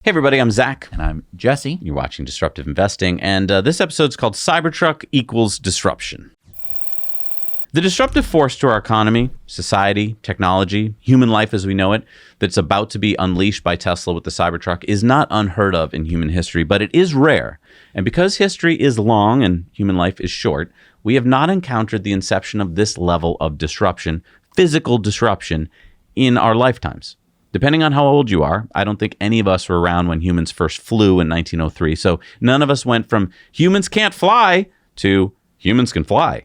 Hey everybody, I'm Zach. And I'm Jesse. You're watching Disruptive Investing, and this episode's called Cybertruck equals Disruption. The disruptive force to our economy, society, technology, human life as we know it, that's about to be unleashed by Tesla with the Cybertruck is not unheard of in human history, but it is rare. And because history is long and human life is short, we have not encountered the inception of this level of disruption, physical disruption, in our lifetimes. Depending on how old you are, I don't think any of us were around when humans first flew in 1903. So none of us went from humans can't fly to humans can fly.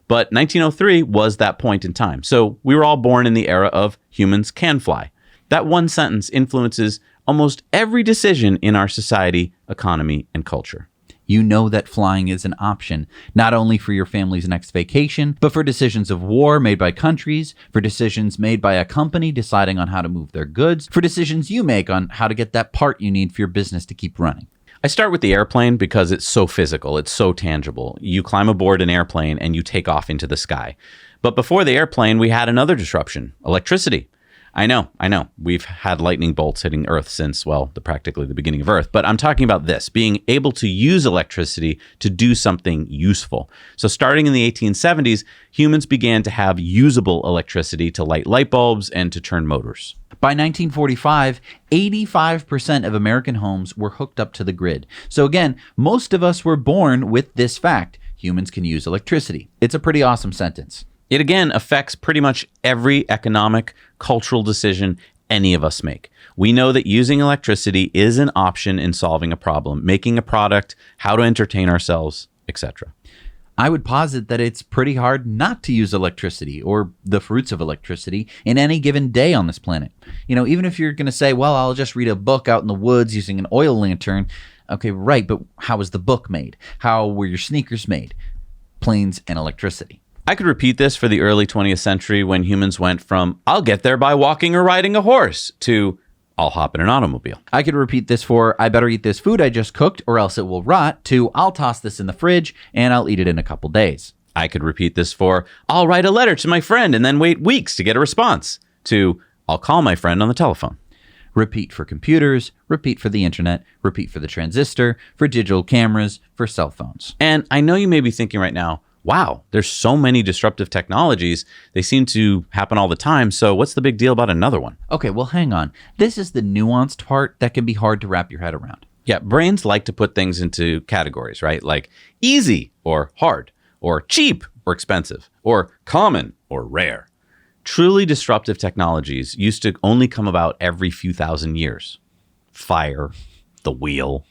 But 1903 was that point in time. So we were all born in the era of humans can fly. That one sentence influences almost every decision in our society, economy, and culture. You know that flying is an option, not only for your family's next vacation, but for decisions of war made by countries, for decisions made by a company deciding on how to move their goods, for decisions you make on how to get that part you need for your business to keep running. I start with the airplane because it's so physical, it's so tangible. You climb aboard an airplane and you take off into the sky. But before the airplane, we had another disruption, electricity. I know. We've had lightning bolts hitting Earth since, practically the beginning of Earth. But I'm talking about this, being able to use electricity to do something useful. So starting in the 1870s, humans began to have usable electricity to light light bulbs and to turn motors. By 1945, 85% of American homes were hooked up to the grid. So again, most of us were born with this fact. Humans can use electricity. It's a pretty awesome sentence. It again affects pretty much every economic, cultural decision any of us make. We know that using electricity is an option in solving a problem, making a product, how to entertain ourselves, etc. I would posit that it's pretty hard not to use electricity or the fruits of electricity in any given day on this planet. Even if you're going to say, well, I'll just read a book out in the woods using an oil lantern. Okay, right, but how was the book made? How were your sneakers made? Planes and electricity. I could repeat this for the early 20th century when humans went from, I'll get there by walking or riding a horse, to, I'll hop in an automobile. I could repeat this for, I better eat this food I just cooked or else it will rot, to, I'll toss this in the fridge and I'll eat it in a couple days. I could repeat this for, I'll write a letter to my friend and then wait weeks to get a response, to, I'll call my friend on the telephone. Repeat for computers, repeat for the internet, repeat for the transistor, for digital cameras, for cell phones. And I know you may be thinking right now, wow, there's so many disruptive technologies. They seem to happen all the time. So what's the big deal about another one? Okay, well, hang on. This is the nuanced part that can be hard to wrap your head around. Yeah, brains like to put things into categories, right? Like easy or hard, or cheap or expensive, or common or rare. Truly disruptive technologies used to only come about every few thousand years. Fire, the wheel.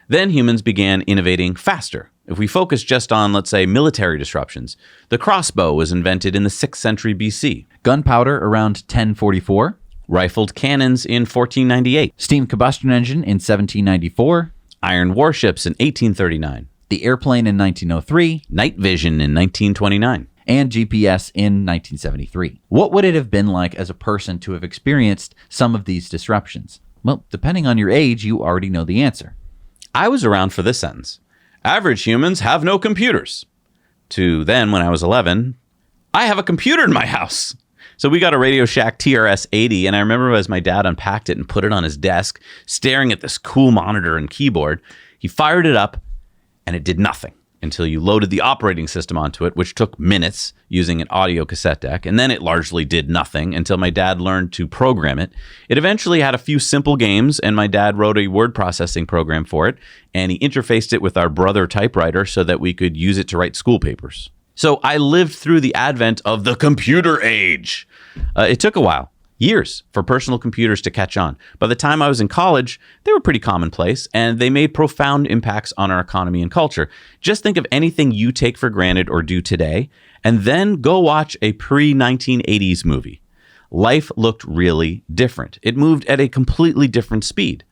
Then humans began innovating faster. If we focus just on, let's say, military disruptions, the crossbow was invented in the 6th century BC. Gunpowder around 1044. Rifled cannons in 1498. Steam combustion engine in 1794. Iron warships in 1839. The airplane in 1903. Night vision in 1929. And GPS in 1973. What would it have been like as a person to have experienced some of these disruptions? Well, depending on your age, you already know the answer. I was around for this sentence. Average humans have no computers. To then, when I was 11, I have a computer in my house. So we got a Radio Shack TRS-80, and I remember as my dad unpacked it and put it on his desk, staring at this cool monitor and keyboard, he fired it up, and it did nothing until you loaded the operating system onto it, which took minutes using an audio cassette deck, and then it largely did nothing until my dad learned to program it. It eventually had a few simple games, and my dad wrote a word processing program for it, and he interfaced it with our Brother typewriter so that we could use it to write school papers. So I lived through the advent of the computer age. It took a while. Years for personal computers to catch on. By the time I was in college, they were pretty commonplace, and they made profound impacts on our economy and culture. Just think of anything you take for granted or do today, and then go watch a pre-1980s movie. Life looked really different. It moved at a completely different speed.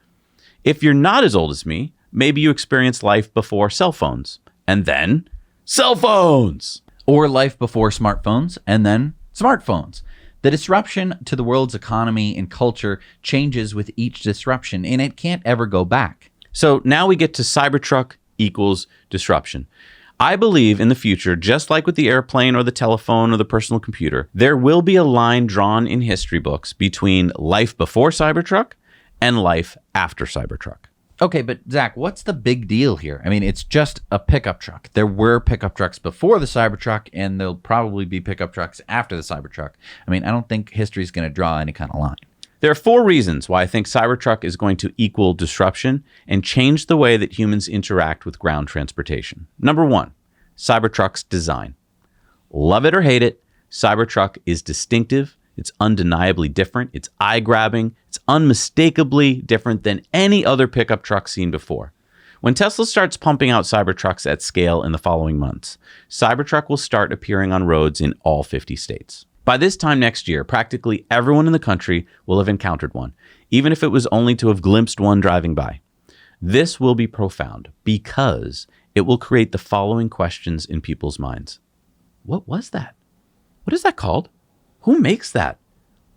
If you're not as old as me, maybe you experienced life before cell phones, and then cell phones! Or life before smartphones, and then smartphones. The disruption to the world's economy and culture changes with each disruption, and it can't ever go back. So now we get to Cybertruck equals disruption. I believe in the future, just like with the airplane or the telephone or the personal computer, there will be a line drawn in history books between life before Cybertruck and life after Cybertruck. Okay, but Zach, what's the big deal here? I mean, it's just a pickup truck. There were pickup trucks before the Cybertruck, and there'll probably be pickup trucks after the Cybertruck. I mean, I don't think history's going to draw any kind of line. There are 4 reasons why I think Cybertruck is going to equal disruption and change the way that humans interact with ground transportation. Number 1, Cybertruck's design. Love it or hate it, Cybertruck is distinctive. It's undeniably different. It's eye-grabbing. It's unmistakably different than any other pickup truck seen before. When Tesla starts pumping out Cybertrucks at scale in the following months, Cybertruck will start appearing on roads in all 50 states. By this time next year, practically everyone in the country will have encountered one, even if it was only to have glimpsed one driving by. This will be profound because it will create the following questions in people's minds. What was that? What is that called? Who makes that?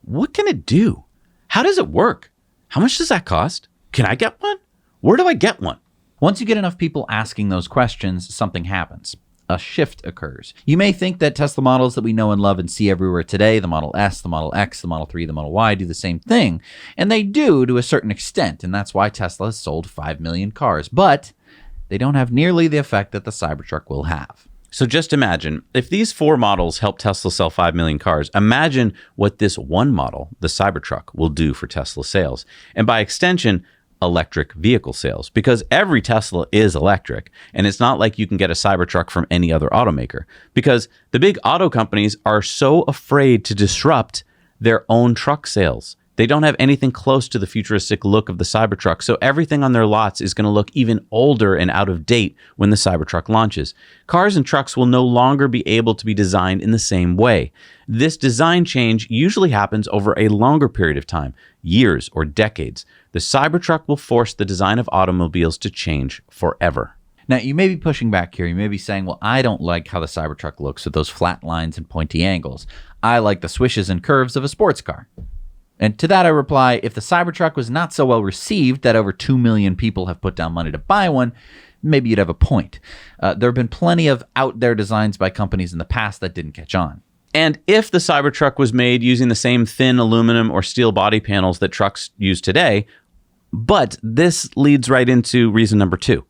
What can it do? How does it work? How much does that cost? Can I get one? Where do I get one? Once you get enough people asking those questions, something happens. A shift occurs. You may think that Tesla models that we know and love and see everywhere today, the Model S, the Model X, the Model 3, the Model Y, do the same thing. And they do to a certain extent, and that's why Tesla has sold 5 million cars. But they don't have nearly the effect that the Cybertruck will have. So just imagine, if these 4 models help Tesla sell 5 million cars, imagine what this one model, the Cybertruck, will do for Tesla sales. And by extension, electric vehicle sales, because every Tesla is electric, and it's not like you can get a Cybertruck from any other automaker, because the big auto companies are so afraid to disrupt their own truck sales. They don't have anything close to the futuristic look of the Cybertruck, so everything on their lots is going to look even older and out of date when the Cybertruck launches. Cars and trucks will no longer be able to be designed in the same way. This design change usually happens over a longer period of time, years or decades. The Cybertruck will force the design of automobiles to change forever. Now, you may be pushing back here. You may be saying, well, I don't like how the Cybertruck looks with those flat lines and pointy angles. I like the swishes and curves of a sports car. And to that I reply, if the Cybertruck was not so well received that over 2 million people have put down money to buy one, maybe you'd have a point. There have been plenty of out there designs by companies in the past that didn't catch on. And if the Cybertruck was made using the same thin aluminum or steel body panels that trucks use today, but this leads right into reason number 2.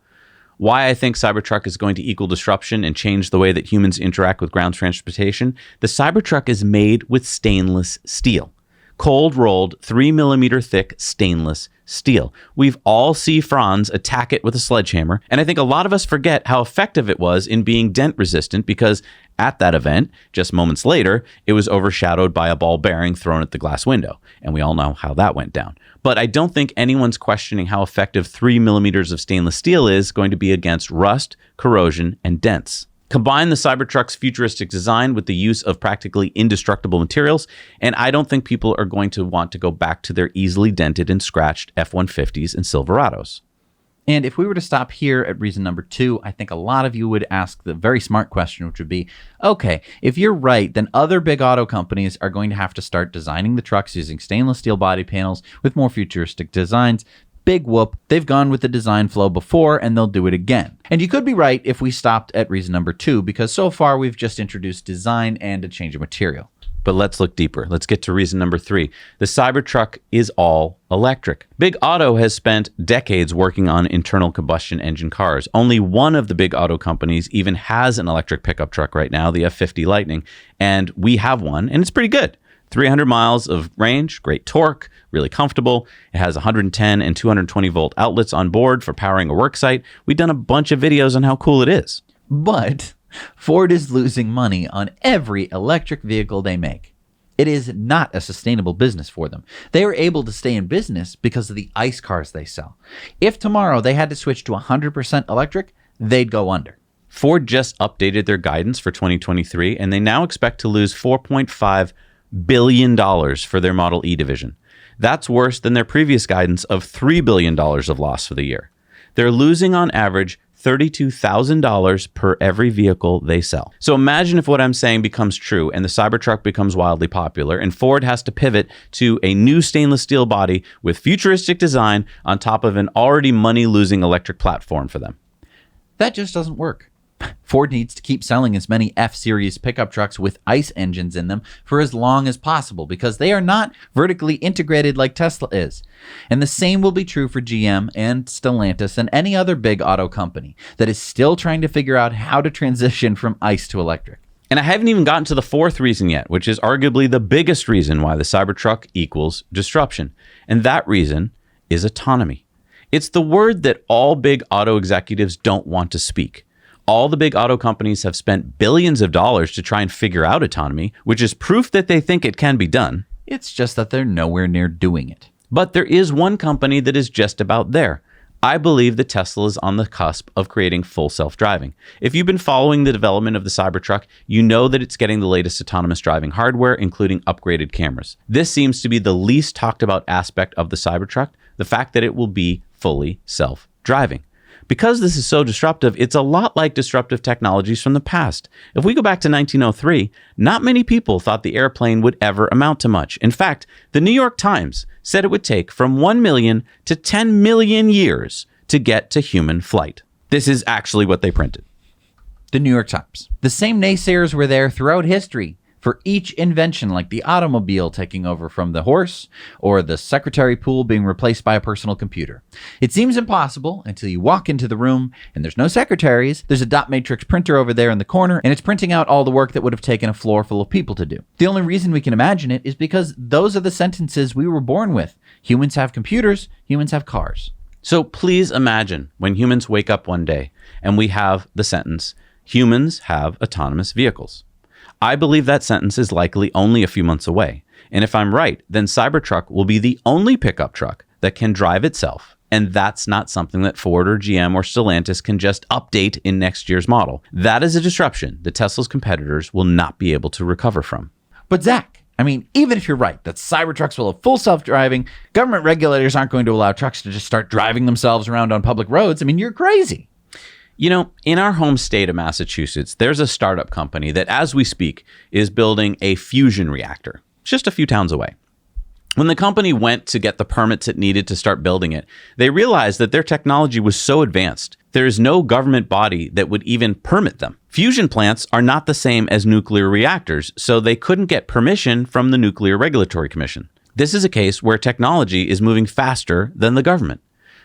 Why I think Cybertruck is going to equal disruption and change the way that humans interact with ground transportation. The Cybertruck is made with stainless steel. Cold-rolled, 3mm thick stainless steel. We've all seen Franz attack it with a sledgehammer, and I think a lot of us forget how effective it was in being dent-resistant because at that event, just moments later, it was overshadowed by a ball bearing thrown at the glass window, and we all know how that went down. But I don't think anyone's questioning how effective 3mm of stainless steel is going to be against rust, corrosion, and dents. Combine the Cybertruck's futuristic design with the use of practically indestructible materials, and I don't think people are going to want to go back to their easily dented and scratched F-150s and Silverados. And if we were to stop here at reason number 2, I think a lot of you would ask the very smart question, which would be, okay, if you're right, then other big auto companies are going to have to start designing the trucks using stainless steel body panels with more futuristic designs. Big whoop, they've gone with the design flow before and they'll do it again. And you could be right if we stopped at reason number 2, because so far we've just introduced design and a change of material. But let's look deeper. Let's get to reason number 3. The Cybertruck is all electric. Big Auto has spent decades working on internal combustion engine cars. Only one of the big auto companies even has an electric pickup truck right now, the F-50 Lightning, and we have one, and it's pretty good. 300 miles of range, great torque, really comfortable. It has 110 and 220 volt outlets on board for powering a work site. We've done a bunch of videos on how cool it is. But Ford is losing money on every electric vehicle they make. It is not a sustainable business for them. They are able to stay in business because of the ICE cars they sell. If tomorrow they had to switch to 100% electric, they'd go under. Ford just updated their guidance for 2023, and they now expect to lose $4.5 billion for their Model E division. That's worse than their previous guidance of $3 billion of loss for the year. They're losing on average $32,000 per every vehicle they sell. So imagine if what I'm saying becomes true and the Cybertruck becomes wildly popular and Ford has to pivot to a new stainless steel body with futuristic design on top of an already money-losing electric platform for them. That just doesn't work. Ford needs to keep selling as many F-Series pickup trucks with ICE engines in them for as long as possible because they are not vertically integrated like Tesla is. And the same will be true for GM and Stellantis and any other big auto company that is still trying to figure out how to transition from ICE to electric. And I haven't even gotten to the fourth reason yet, which is arguably the biggest reason why the Cybertruck equals disruption. And that reason is autonomy. It's the word that all big auto executives don't want to speak. All the big auto companies have spent billions of dollars to try and figure out autonomy, which is proof that they think it can be done. It's just that they're nowhere near doing it. But there is one company that is just about there. I believe that Tesla is on the cusp of creating full self-driving. If you've been following the development of the Cybertruck, you know that it's getting the latest autonomous driving hardware, including upgraded cameras. This seems to be the least talked about aspect of the Cybertruck, the fact that it will be fully self-driving. Because this is so disruptive, it's a lot like disruptive technologies from the past. If we go back to 1903, not many people thought the airplane would ever amount to much. In fact, the New York Times said it would take from 1 million to 10 million years to get to human flight. This is actually what they printed. The New York Times. The same naysayers were there throughout history for each invention, like the automobile taking over from the horse or the secretary pool being replaced by a personal computer. It seems impossible until you walk into the room and there's no secretaries. There's a dot matrix printer over there in the corner and it's printing out all the work that would have taken a floor full of people to do. The only reason we can imagine it is because those are the sentences we were born with. Humans have computers, humans have cars. So please imagine when humans wake up one day and we have the sentence, humans have autonomous vehicles. I believe that sentence is likely only a few months away. And if I'm right, then Cybertruck will be the only pickup truck that can drive itself. And that's not something that Ford or GM or Stellantis can just update in next year's model. That is a disruption that Tesla's competitors will not be able to recover from. But Zach, I mean, even if you're right that Cybertrucks will have full self-driving, government regulators aren't going to allow trucks to just start driving themselves around on public roads. I mean, you're crazy. You know, in our home state of Massachusetts, there's a startup company that, as we speak, is building a fusion reactor, just a few towns away. When the company went to get the permits it needed to start building it, they realized that their technology was so advanced, there is no government body that would even permit them. Fusion plants are not the same as nuclear reactors, so they couldn't get permission from the Nuclear Regulatory Commission. This is a case where technology is moving faster than the government.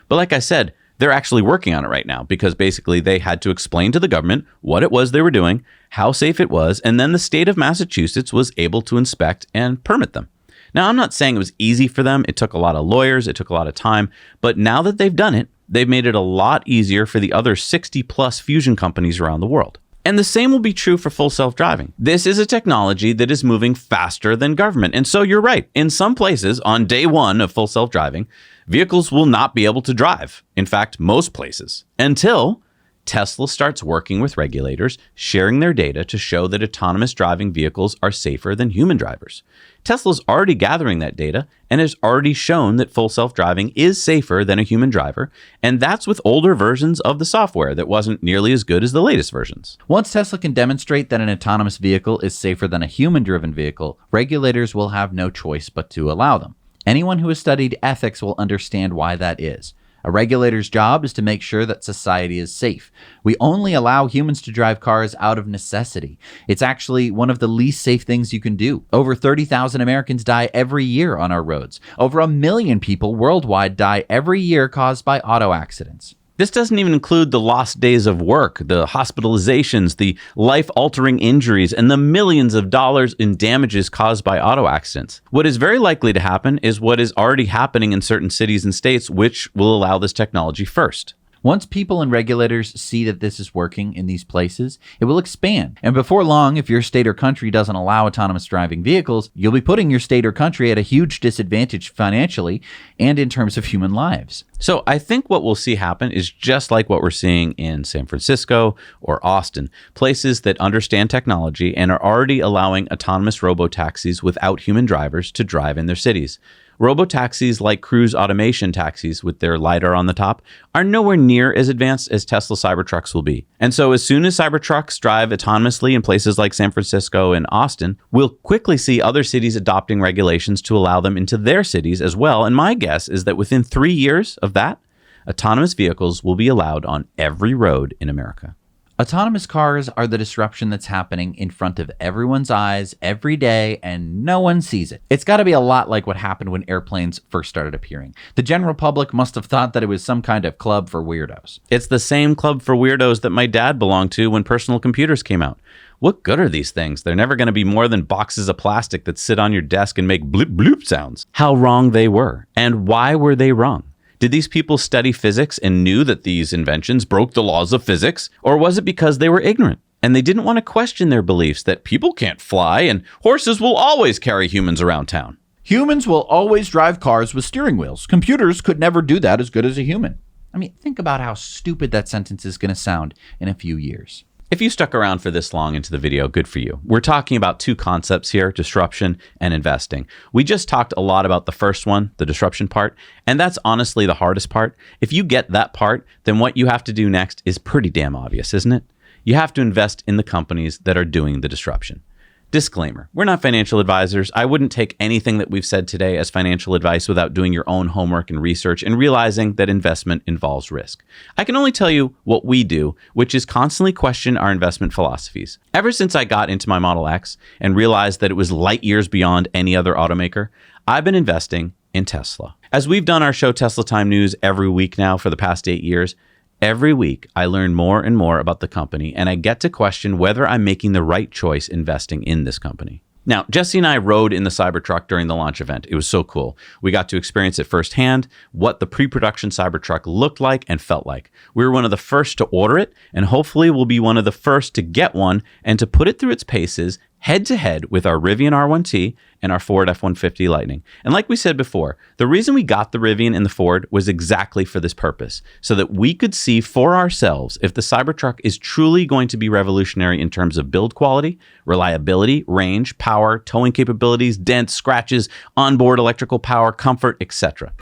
But like I said, they're actually working on it right now because basically they had to explain to the government what it was they were doing, how safe it was, and then the state of Massachusetts was able to inspect and permit them. Now, I'm not saying it was easy for them. It took a lot of lawyers. It took a lot of time. But now that they've done it, they've made it a lot easier for the other 60 plus fusion companies around the world. And the same will be true for full self-driving. This is a technology that is moving faster than government. And so you're right. In some places, on day one of full self-driving, vehicles will not be able to drive. In fact, most places. Until Tesla starts working with regulators, sharing their data to show that autonomous driving vehicles are safer than human drivers. Tesla's already gathering that data and has already shown that full self-driving is safer than a human driver, and that's with older versions of the software that wasn't nearly as good as the latest versions. Once Tesla can demonstrate that an autonomous vehicle is safer than a human-driven vehicle, regulators will have no choice but to allow them. Anyone who has studied ethics will understand why that is. A regulator's job is to make sure that society is safe. We only allow humans to drive cars out of necessity. It's actually one of the least safe things you can do. Over 30,000 Americans die every year on our roads. Over 1 million people worldwide die every year caused by auto accidents. This doesn't even include the lost days of work, the hospitalizations, the life-altering injuries, and the millions of dollars in damages caused by auto accidents. What is very likely to happen is what is already happening in certain cities and states, which will allow this technology first. Once people and regulators see that this is working in these places, it will expand. And before long, if your state or country doesn't allow autonomous driving vehicles, you'll be putting your state or country at a huge disadvantage financially and in terms of human lives. So I think what we'll see happen is just like what we're seeing in San Francisco or Austin, places that understand technology and are already allowing autonomous robo-taxis without human drivers to drive in their cities. Robo-taxis like cruise automation taxis with their LiDAR on the top are nowhere near as advanced as Tesla Cybertrucks will be. And so as soon as Cybertrucks drive autonomously in places like San Francisco and Austin, we'll quickly see other cities adopting regulations to allow them into their cities as well. And my guess is that within 3 years of that, autonomous vehicles will be allowed on every road in America. Autonomous cars are the disruption that's happening in front of everyone's eyes every day, and no one sees it. It's got to be a lot like what happened when airplanes first started appearing. The general public must have thought that it was some kind of club for weirdos. It's the same club for weirdos that my dad belonged to when personal computers came out. What good are these things? They're never going to be more than boxes of plastic that sit on your desk and make bloop bloop sounds. How wrong they were. And why were they wrong? Did these people study physics and knew that these inventions broke the laws of physics? Or was it because they were ignorant and they didn't want to question their beliefs that people can't fly and horses will always carry humans around town? Humans will always drive cars with steering wheels. Computers could never do that as good as a human. I mean, think about how stupid that sentence is going to sound in a few years. If you stuck around for this long into the video, good for you. We're talking about two concepts here, disruption and investing. We just talked a lot about the first one, the disruption part, and that's honestly the hardest part. If you get that part, then what you have to do next is pretty damn obvious, isn't it? You have to invest in the companies that are doing the disruption. Disclaimer, we're not financial advisors. I wouldn't take anything that we've said today as financial advice without doing your own homework and research and realizing that investment involves risk. I can only tell you what we do, which is constantly question our investment philosophies. Ever since I got into my Model X and realized that it was light years beyond any other automaker, I've been investing in Tesla. As we've done our show Tesla Time News every week now for the past 8 years, every week, I learn more and more about the company, and I get to question whether I'm making the right choice investing in this company. Now, Jesse and I rode in the Cybertruck during the launch event. It was so cool. We got to experience it firsthand, what the pre-production Cybertruck looked like and felt like. We were one of the first to order it, and hopefully we'll be one of the first to get one and to put it through its paces head-to-head with our Rivian R1T and our Ford F-150 Lightning. And like we said before, the reason we got the Rivian and the Ford was exactly for this purpose, so that we could see for ourselves if the Cybertruck is truly going to be revolutionary in terms of build quality, reliability, range, power, towing capabilities, dents, scratches, onboard electrical power, comfort, etc.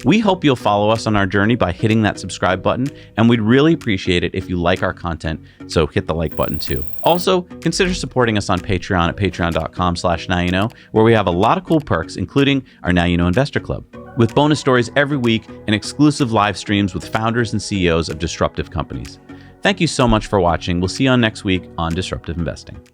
We hope you'll follow us on our journey by hitting that subscribe button, and we'd really appreciate it if you like our content, so hit the like button too. Also, consider supporting us on Patreon at patreon.com/nowyouknow, where we have a lot of cool perks, including our Now You Know Investor Club, with bonus stories every week and exclusive live streams with founders and CEOs of disruptive companies. Thank you so much for watching. We'll see you on next week on Disruptive Investing.